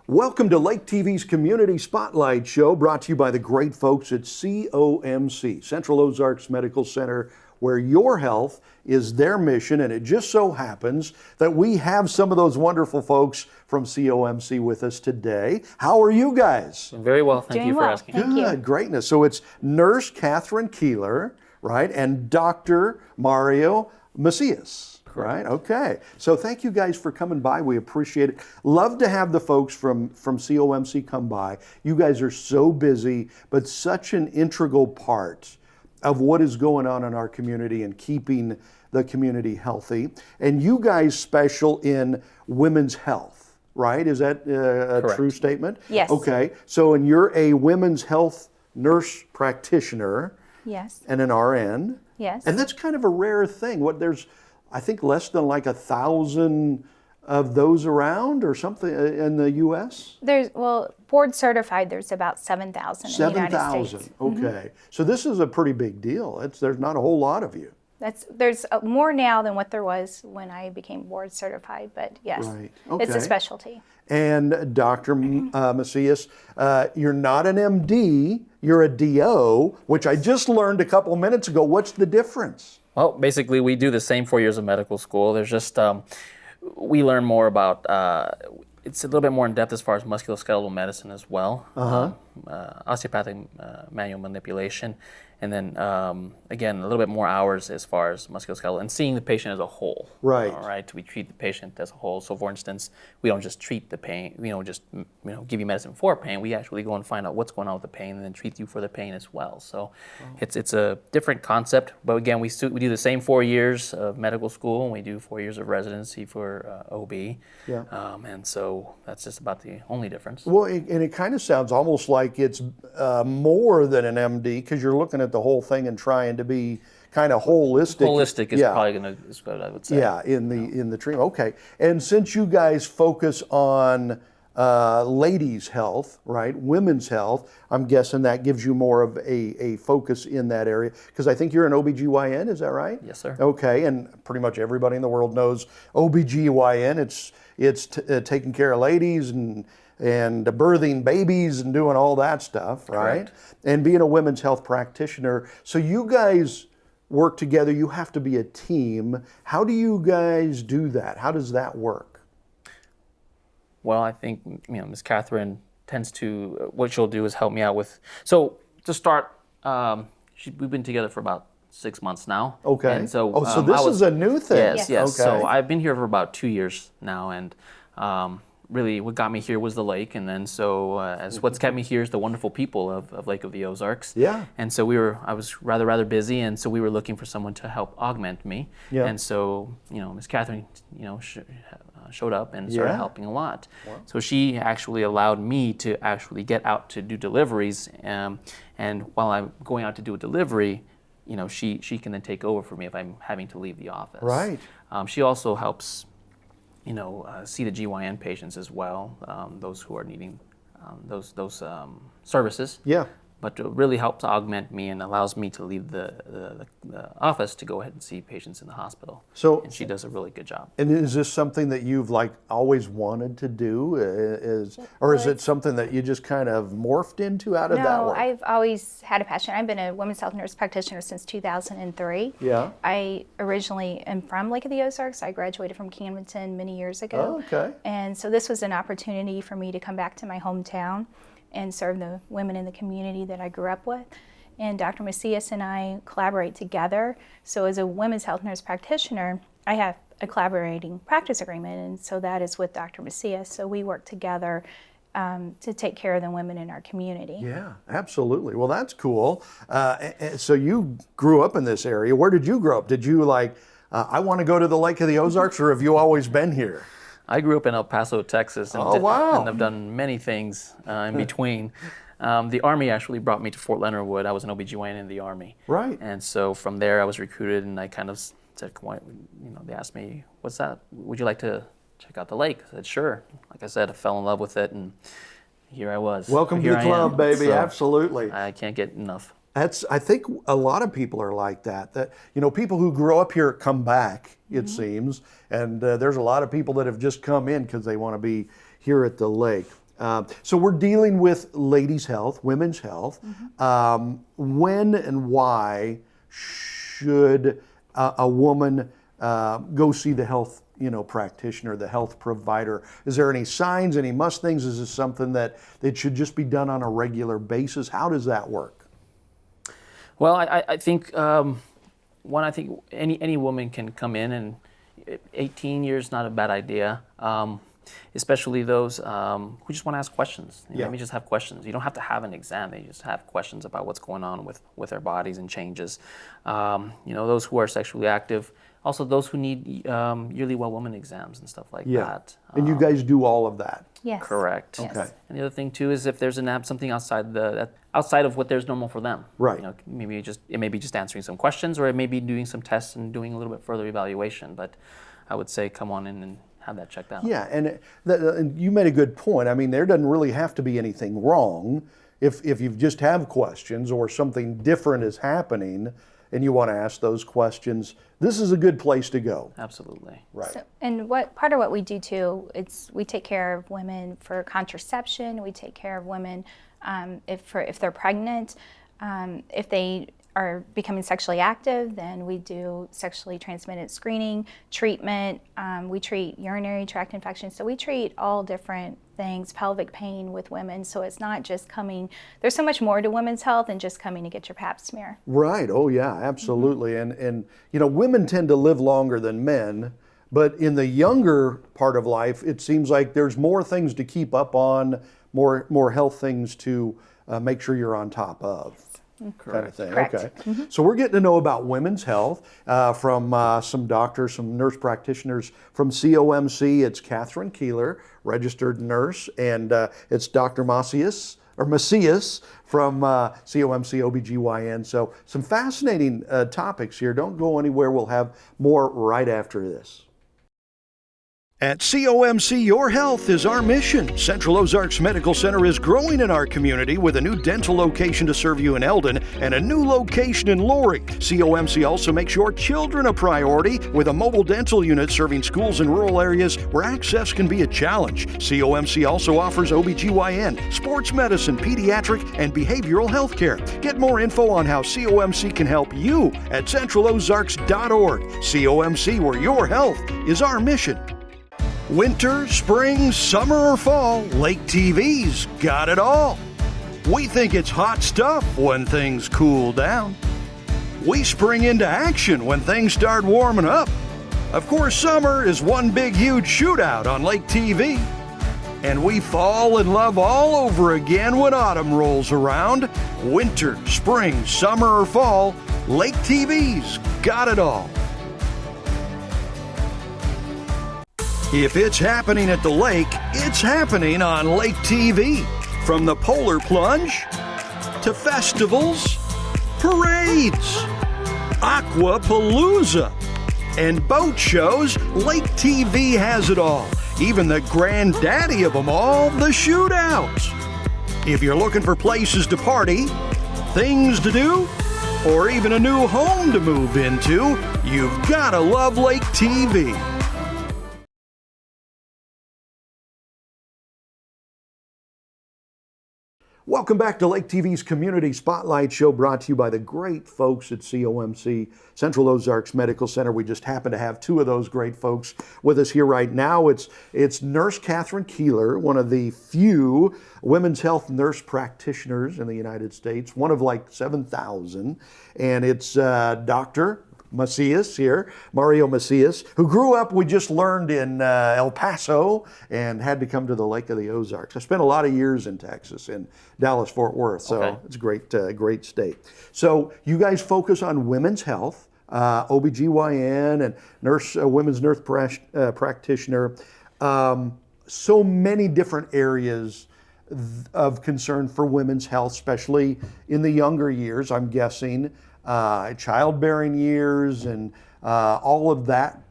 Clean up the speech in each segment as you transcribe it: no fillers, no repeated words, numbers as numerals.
Welcome to Lake TV's Community Spotlight Show, brought to you by the great folks at COMC, Central Ozarks Medical Center, where your health is their mission. And it just so happens that we have some of those wonderful folks from COMC with us today. How are you guys? Very well, thank you for asking. Good, greatness. So it's Nurse Katherine Keeler, right, and Dr. Macias. Right. Okay. So thank you guys for coming by. We appreciate it. Love to have the folks from COMC come by. You guys are so busy, but such an integral part of what is going on in our community and keeping the community healthy. And you guys special in women's health, right? Is that a true statement? Yes. Okay. So, and you're a women's health nurse practitioner. Yes. And an RN. Yes. And that's kind of a rare thing. There's I think less than like 1,000 of those around or something in the U.S.? Board certified, there's about 7,000 in the United States. 7,000, okay. So this is a pretty big deal. There's not a whole lot of you. There's more now than what there was when I became board certified, but yes, right. Okay. It's a specialty. And Dr. Macias, you're not an MD, you're a DO, which I just learned a couple minutes ago. What's the difference? Well, basically, we do the same 4 years of medical school. There's just, we learn more about, it's a little bit more in depth as far as musculoskeletal medicine as well. Osteopathic manual manipulation. And then, again, a little bit more hours as far as musculoskeletal and seeing the patient as a whole. Right. All right. We treat the patient as a whole. So, for instance, we don't just treat the pain. We don't just give you medicine for pain. We actually go and find out what's going on with the pain and then treat you for the pain as well. So, it's a different concept. But again, we do the same 4 years of medical school, and we do 4 years of residency for OB. Yeah. And so that's just about the only difference. Well, and it kind of sounds almost like it's more than an MD because you're looking at the whole thing and trying to be kind of holistic. Holistic is probably is what I would say. Yeah, in the treatment. Okay. And since you guys focus on ladies' health, right, women's health, I'm guessing that gives you more of a focus in that area. Because I think you're an OBGYN, is that right? Yes, sir. Okay, and pretty much everybody in the world knows OBGYN. It's taking care of ladies and birthing babies and doing all that stuff, right? Correct. And being a women's health practitioner. So you guys work together, you have to be a team. How do you guys do that? How does that work? Well, I think, Ms. Katherine tends to, what she'll do is help me out with, so to start, we've been together for about 6 months now. Okay. And so, so this is a new thing. Yes. Okay. So I've been here for about 2 years now, and really what got me here was the lake, and then as what's kept me here is the wonderful people of Lake of the Ozarks. Yeah. And so I was rather busy, and so we were looking for someone to help augment me. Yeah. And so, Ms. Katherine, showed up and started helping a lot. Wow. So she actually allowed me to actually get out to do deliveries, and while I'm going out to do a delivery, she can then take over for me if I'm having to leave the office. Right. She also helps, see the GYN patients as well, those who are needing those services. Yeah. But it really helps augment me and allows me to leave the office to go ahead and see patients in the hospital. And she does a really good job. And is this something that you've always wanted to do? Or is it something that you just kind of morphed into out of that work? No, I've always had a passion. I've been a women's health nurse practitioner since 2003. Yeah. I originally am from Lake of the Ozarks. I graduated from Camden many years ago. Oh, okay. And so this was an opportunity for me to come back to my hometown and serve the women in the community that I grew up with. And Dr. Macias and I collaborate together. So as a women's health nurse practitioner, I have a collaborating practice agreement, and so that is with Dr. Macias. So we work together to take care of the women in our community. Yeah, absolutely. Well, that's cool. So you grew up in this area. Where did you grow up? Did you I want to go to the Lake of the Ozarks, or have you always been here? I grew up in El Paso, Texas, and, and I've done many things in between. The Army actually brought me to Fort Leonard Wood. I was an OBGYN in the Army. Right. And so from there I was recruited, and I kind of said, they asked me, what's that? Would you like to check out the lake? I said, sure. Like I said, I fell in love with it, and here I was. Welcome to the club, baby. So absolutely. I can't get enough. I think a lot of people are like that. That people who grow up here come back, it seems, and there's a lot of people that have just come in because they want to be here at the lake. So we're dealing with ladies' health, women's health. When and why should a woman go see the health practitioner, the health provider? Is there any signs, any must things? Is this something that it should just be done on a regular basis? How does that work? Well, I think I think any woman can come in, and 18 years not a bad idea. Especially those who just want to ask questions. Maybe just have questions. You don't have to have an exam. They just have questions about what's going on with their bodies and changes. Those who are sexually active. Also, those who need yearly well woman exams and stuff like that. And you guys do all of that? Yes. Correct. Yes. Okay. And the other thing too is if there's something outside of what there's normal for them. Right. Maybe it may be just answering some questions, or it may be doing some tests and doing a little bit further evaluation. But I would say come on in and have that checked out. Yeah, and you made a good point. I mean, there doesn't really have to be anything wrong if you just have questions or something different is happening and you want to ask those questions. This is a good place to go. Absolutely. Right. So, and part of what we do too, we take care of women for contraception. We take care of women if they're pregnant, if they are becoming sexually active, then we do sexually transmitted screening, treatment. We treat urinary tract infections. So we treat all different things, pelvic pain with women. So it's not just there's so much more to women's health than just coming to get your pap smear. Right. Oh yeah, absolutely. And women tend to live longer than men, but in the younger part of life, it seems like there's more things to keep up on, more health things to make sure you're on top of. Kind of thing. Correct. Okay. So we're getting to know about women's health from some doctors, some nurse practitioners from COMC. It's Katherine Keeler, registered nurse, and it's Dr. Macias from COMC OBGYN. So some fascinating topics here. Don't go anywhere. We'll have more right after this. At COMC, your health is our mission. Central Ozarks Medical Center is growing in our community with a new dental location to serve you in Eldon and a new location in Loring. COMC also makes your children a priority with a mobile dental unit serving schools in rural areas where access can be a challenge. COMC also offers OBGYN, sports medicine, pediatric, and behavioral health care. Get more info on how COMC can help you at centralozarks.org. COMC, where your health is our mission. Winter, spring, summer, or fall, Lake TV's got it all. We think it's hot stuff when things cool down. We spring into action when things start warming up. Of course, summer is one big, huge shootout on Lake TV. And we fall in love all over again when autumn rolls around. Winter, spring, summer, or fall, Lake TV's got it all. If it's happening at the lake, it's happening on Lake TV. From the polar plunge to festivals, parades, aquapalooza, and boat shows, Lake TV has it all. Even the granddaddy of them all, the shootouts. If you're looking for places to party, things to do, or even a new home to move into, you've gotta love Lake TV. Welcome back to Lake TV's Community Spotlight Show, brought to you by the great folks at COMC, Central Ozarks Medical Center. We just happen to have two of those great folks with us here right now. It's Nurse Katherine Keeler, one of the few women's health nurse practitioners in the United States, one of like 7,000. And it's Dr. Macias here, Mario Macias, who grew up, we just learned, in El Paso and had to come to the Lake of the Ozarks. I spent a lot of years in Texas, in Dallas-Fort Worth, so It's a great state. So you guys focus on women's health, OBGYN and women's nurse practitioner, so many different areas of concern for women's health, especially in the younger years, I'm guessing. Childbearing years and all of that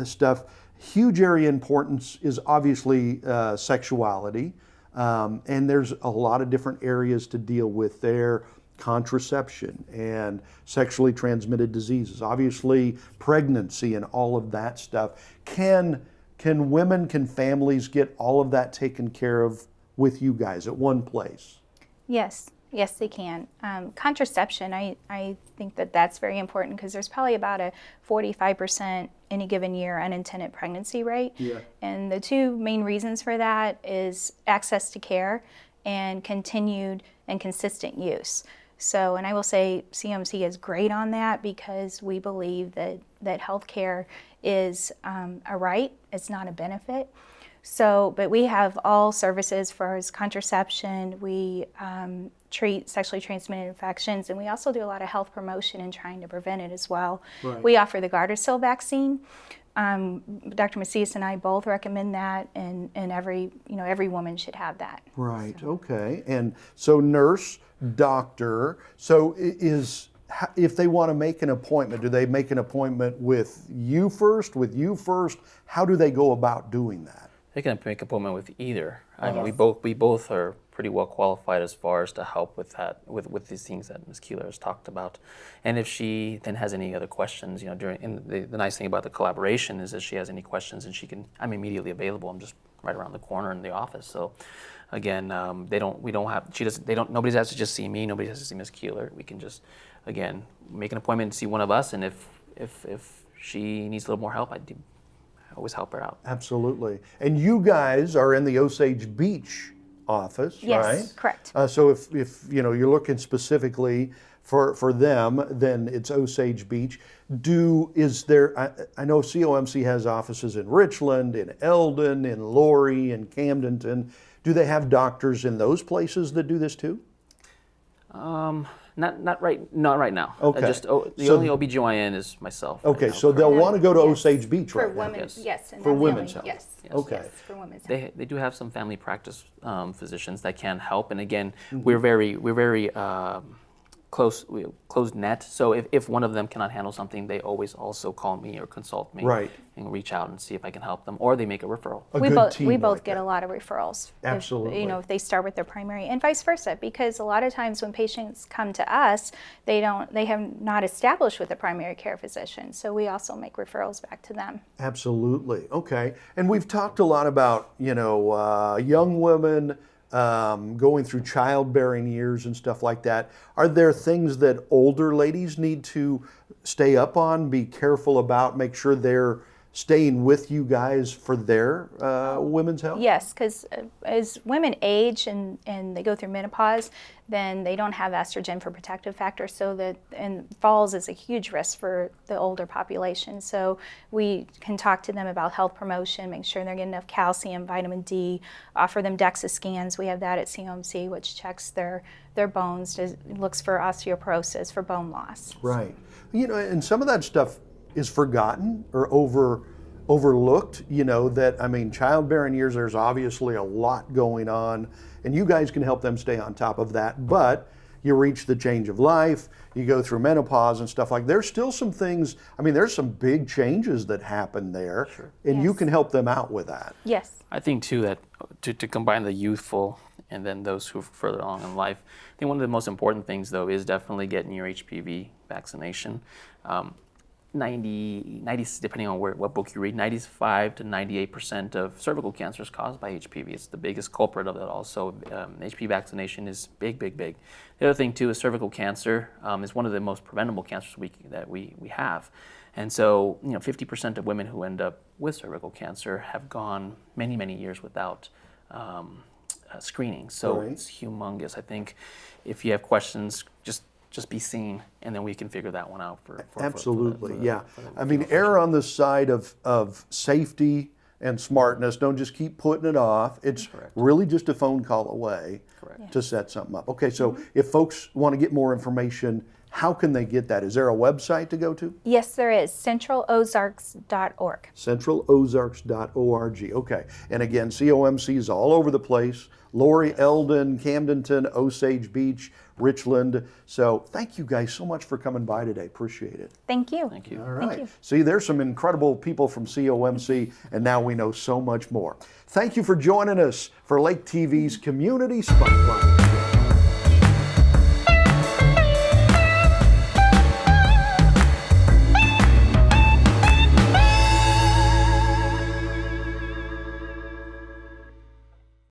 stuff. Huge area importance is obviously sexuality, and there's a lot of different areas to deal with there. Contraception and sexually transmitted diseases, obviously pregnancy and all of that stuff. Can families get all of that taken care of with you guys at one place? Yes, yes, they can. Contraception, I think that that's very important because there's probably about a 45% any given year unintended pregnancy rate. Yeah. And the two main reasons for that is access to care and continued and consistent use. So, and I will say COMC is great on that because we believe that health care is a right, it's not a benefit. So, but we have all services for as contraception, we treat sexually transmitted infections, and we also do a lot of health promotion and trying to prevent it as well. Right. We offer the Gardasil vaccine. Dr. Macias and I both recommend that, and every woman should have that. Right, okay. And so nurse, doctor, so if they want to make an appointment, do they make an appointment with you first? How do they go about doing that? They can make an appointment with either. I mean, we both are pretty well qualified as far as to help with that, with these things that Ms. Keeler has talked about. And if she then has any other questions, the nice thing about the collaboration is that she has any questions and I'm immediately available. I'm just right around the corner in the office. So again, nobody has to just see me, nobody has to see Ms. Keeler. We can just, again, make an appointment and see one of us, and if she needs a little more help, I always help her out. Absolutely. And you guys are in the Osage Beach office, yes, right? Yes, correct. So if you're looking specifically for them, then it's Osage Beach. I know COMC has offices in Richland, in Eldon, in Laurie, in Camdenton. Do they have doctors in those places that do this too? Not right now. Okay. The only OBGYN is myself. Okay, so they'll want to go to Osage Beach for right women, now. yes, and For that's women's the only- health. Yes, Okay. yes, for women's health. They do have some family practice physicians that can help, and again, Mm-hmm. we're very close net. So if one of them cannot handle something, they always also call me or consult me, Right. and reach out and see if I can help them, or they make a referral. A we good both team we both like get that. a lot of referrals. Absolutely. If they start with their primary, and vice versa, because a lot of times when patients come to us, they have not established with a primary care physician. So we also make referrals back to them. Absolutely. Okay. And we've talked a lot about, young women going through childbearing years and stuff like that. Are there things that older ladies need to stay up on, be careful about, make sure they're staying with you guys for their women's health? Yes, because as women age and they go through menopause, then they don't have estrogen for protective factors, and falls is a huge risk for the older population. So we can talk to them about health promotion, make sure they're getting enough calcium, vitamin D, offer them DEXA scans. We have that at COMC, which checks their bones, looks for osteoporosis, for bone loss. Right. And some of that stuff is forgotten or overlooked, childbearing years, there's obviously a lot going on, and you guys can help them stay on top of that, but you reach the change of life, you go through menopause and stuff there's still some things, there's some big changes that happen there, Sure. and you Yes. can help them out with that. Yes. I think too that to combine the youthful and then those who are further along in life, I think one of the most important things though is definitely getting your HPV vaccination. 90, depending on what book you read, 95 to 98% of cervical cancer is caused by HPV. It's the biggest culprit of it all. So HPV vaccination is big. The other thing too is cervical cancer is one of the most preventable cancers that we have. And so 50% of women who end up with cervical cancer have gone many years without screening. So Right. it's humongous. I think if you have questions, just be seen, and then we can figure that one out for Absolutely, yeah. for the Err on the side of safety and smartness. Don't just keep putting it off. It's Correct. really just a phone call away Correct. to set something up. Okay, so if folks want to get more information, how can they get that? Is there a website to go to? Yes, there is. centralozarks.org. centralozarks.org. Okay, and again, COMC is all over the place. Laurie, Eldon, Camdenton, Osage Beach, Richland. So thank you guys so much for coming by today. Appreciate it. Thank you. Thank you. All right. Thank you. See, there's some incredible people from COMC, and now we know so much more. Thank you for joining us for Lake TV's Community Spotlight.